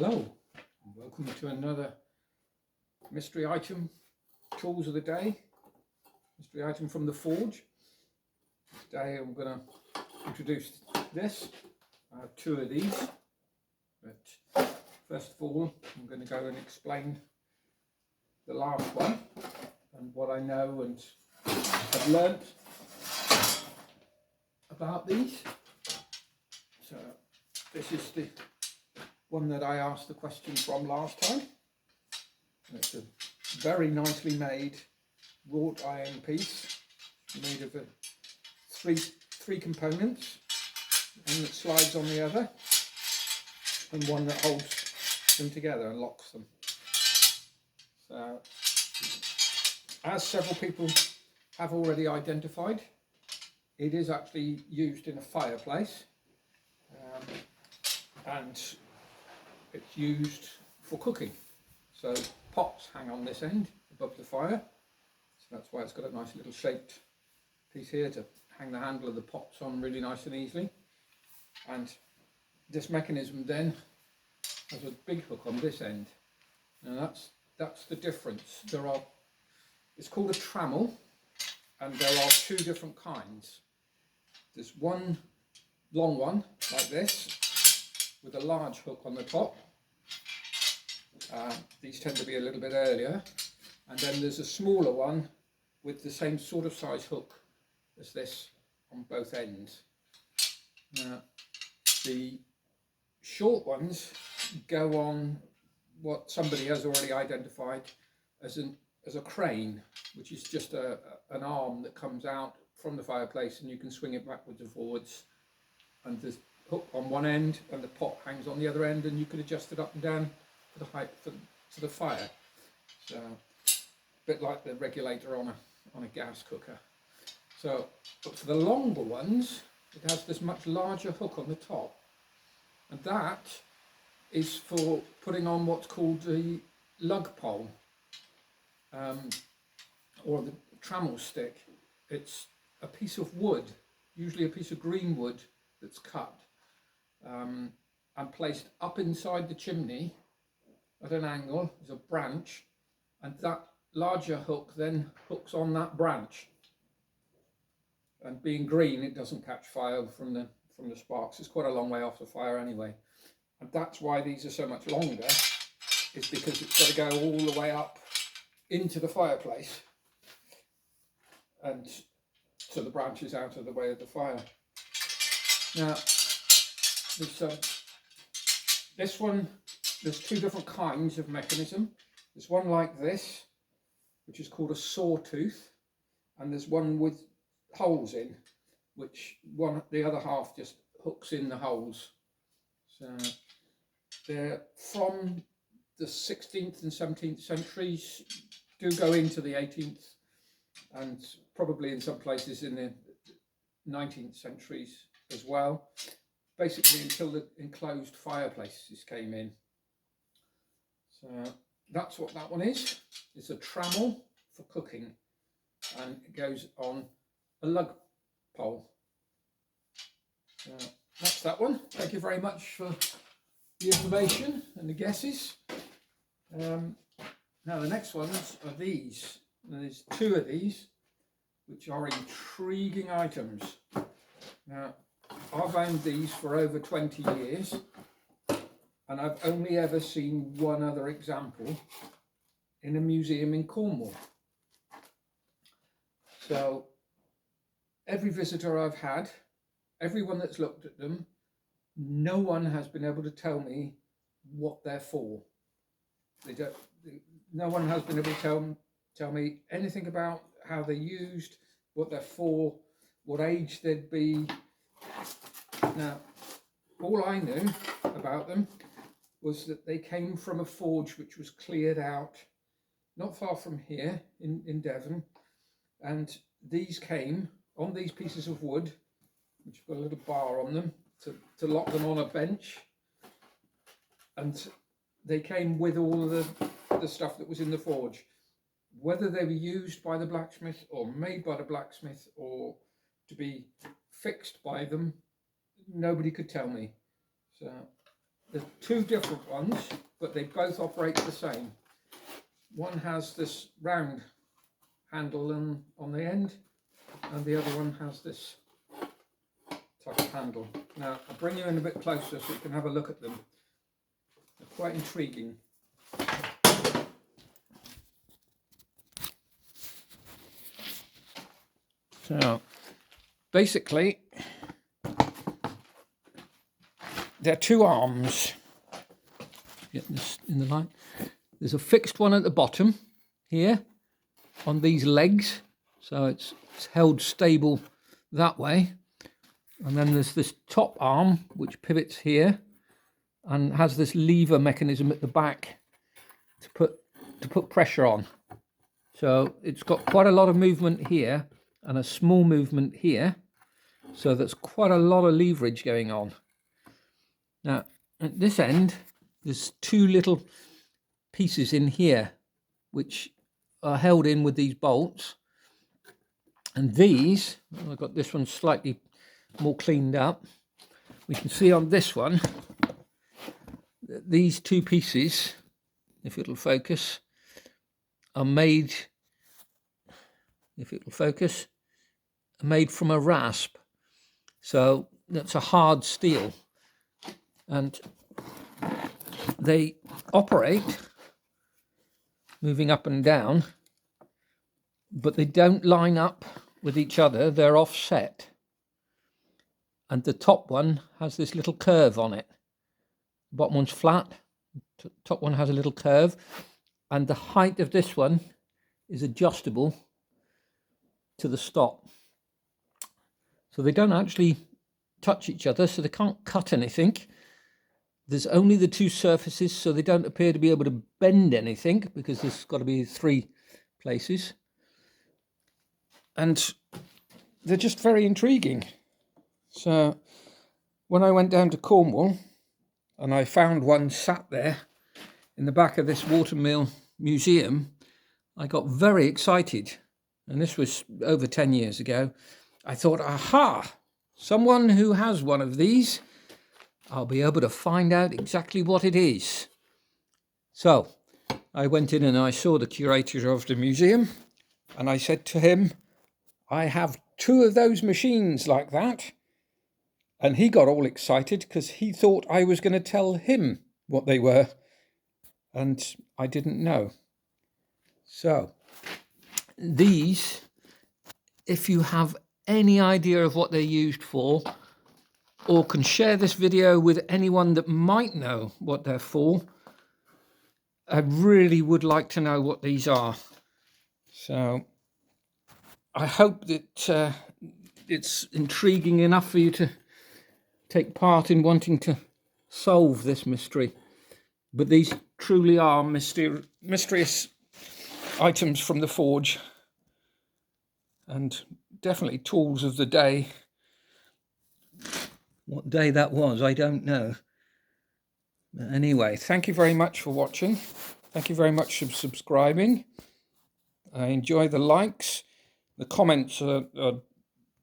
Hello, and welcome to another mystery item, tools of the day, mystery item from the forge. Today I'm going to introduce this. I have two of these, but first of all I'm going to go and explain the last one and what I know and have learnt about these. So this is the one that I asked the question from last time. And it's a very nicely made wrought iron piece made of three components, one that slides on the other and one that holds them together and locks them. So, as several people have already identified, it is actually used in a fireplace, and it's used for cooking. So pots hang on this end above the fire, so that's why it's got a nice little shaped piece here to hang the handle of the pots on really nice and easily. And this mechanism then has a big hook on this end. Now that's the difference. It's called a trammel, and there are two different kinds. There's one long one like this with a large hook on the top. These tend to be a little bit earlier, and then there's a smaller one with the same sort of size hook as this on both ends. Now, the short ones go on what somebody has already identified as a crane, which is just an arm that comes out from the fireplace and you can swing it backwards and forwards, and there's hook on one end and the pot hangs on the other end, and you can adjust it up and down for the height to the fire. So a bit like the regulator on a gas cooker. So, but for the longer ones, it has this much larger hook on the top, and that is for putting on what's called the lug pole, or the trammel stick. It's a piece of wood, usually a piece of green wood that's cut and placed up inside the chimney at an angle. There's a branch, and that larger hook then hooks on that branch. And being green, it doesn't catch fire from the sparks. It's quite a long way off the fire anyway. And that's why these are so much longer, is because it's got to go all the way up into the fireplace, and so the branch is out of the way of the fire. Now, this one, there's two different kinds of mechanism. There's one like this, which is called a sawtooth, and there's one with holes in, which the other half just hooks in the holes. So they're from the 16th and 17th centuries, do go into the 18th, and probably in some places in the 19th centuries as well, basically until the enclosed fireplaces came in. So that's what that one is. It's a trammel for cooking, and it goes on a lug pole. So that's that one. Thank you very much for the information and the guesses. Now the next ones are these. And there's two of these, which are intriguing items. Now, I've owned these for over 20 years, and I've only ever seen one other example in a museum in Cornwall. So every visitor I've had, everyone that's looked at them, no one has been able to tell me what they're for. No one has been able to tell me anything about how they're used, what they're for, what age they'd be. Now, all I knew about them was that they came from a forge which was cleared out not far from here in Devon, and these came on these pieces of wood, which have got a little bar on them to lock them on a bench, and they came with all of the stuff that was in the forge. Whether they were used by the blacksmith or made by the blacksmith or to be fixed by them, nobody could tell me. So there's two different ones, but they both operate the same. One has this round handle on the end, and the other one has this type of handle. Now I'll bring you in a bit closer so you can have a look at them. They're quite intriguing. So basically there are two arms. Get this in the light. There's a fixed one at the bottom here on these legs, so it's held stable that way. And then there's this top arm which pivots here and has this lever mechanism at the back to put pressure on. So it's got quite a lot of movement here and a small movement here. So there's quite a lot of leverage going on. Now at this end there's two little pieces in here which are held in with these bolts, and these, I've got this one slightly more cleaned up. We can see on this one that these two pieces, if it'll focus, are made, made from a rasp. So that's a hard steel, and they operate moving up and down, but they don't line up with each other, they're offset. And the top one has this little curve on it. The bottom one's flat, the top one has a little curve, and the height of this one is adjustable to the stop. So they don't actually touch each other, so they can't cut anything. There's only the two surfaces, so they don't appear to be able to bend anything, because there's got to be three places. And they're just very intriguing. So when I went down to Cornwall and I found one sat there in the back of this watermill museum, I got very excited. And this was over 10 years ago. I thought, aha, someone who has one of these, I'll be able to find out exactly what it is. So I went in and I saw the curator of the museum, and I said to him, I have two of those machines like that. And he got all excited because he thought I was going to tell him what they were, and I didn't know. So these, if you have any idea of what they're used for, or can share this video with anyone that might know what they're for, I really would like to know what these are. So I hope that it's intriguing enough for you to take part in wanting to solve this mystery. But these truly are mysterious items from the forge, and definitely tools of the day. What day that was, I don't know. But anyway, thank you very much for watching. Thank you very much for subscribing. I enjoy the likes. The comments are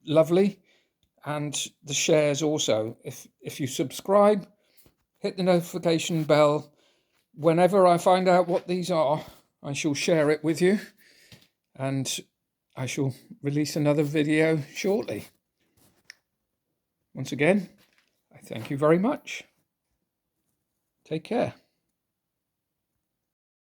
lovely, and the shares also. If you subscribe, hit the notification bell. Whenever I find out what these are, I shall share it with you, and I shall release another video shortly. Once again, I thank you very much. Take care.